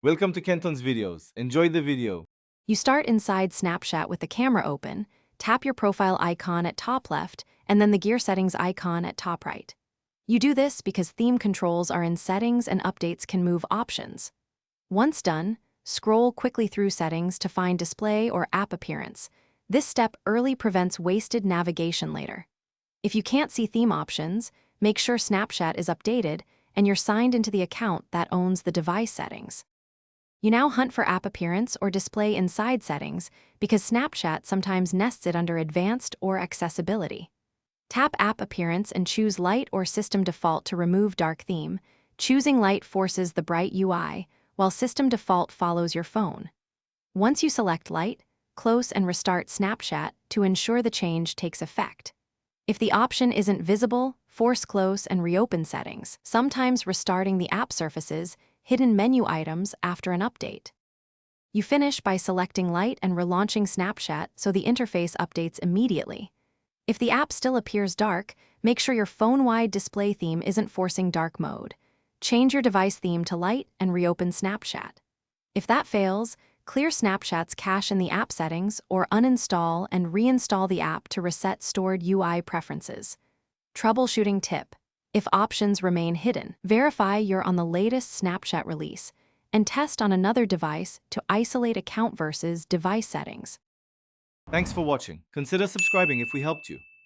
Welcome to Kenton's videos. Enjoy the video. You start inside Snapchat with the camera open, tap your profile icon at top left, and then the gear settings icon at top right. You do this because theme controls are in settings and updates can move options. Once done, scroll quickly through settings to find display or app appearance. This step early prevents wasted navigation later. If you can't see theme options, make sure Snapchat is updated and you're signed into the account that owns the device settings. You now hunt for app appearance or display inside settings because Snapchat sometimes nests it under advanced or accessibility. Tap app appearance and choose light or system default to remove dark theme. Choosing light forces the bright UI, while system default follows your phone. Once you select light, close and restart Snapchat to ensure the change takes effect. If the option isn't visible, force close and reopen settings, sometimes restarting the app surfaces hidden menu items after an update. You finish by selecting light and relaunching Snapchat so the interface updates immediately. If the app still appears dark, make sure your phone-wide display theme isn't forcing dark mode. Change your device theme to light and reopen Snapchat. If that fails, clear Snapchat's cache in the app settings or uninstall and reinstall the app to reset stored UI preferences. Troubleshooting tip. If options remain hidden, verify you're on the latest Snapchat release and test on another device to isolate account versus device settings. Thanks for watching. Consider subscribing if we helped you.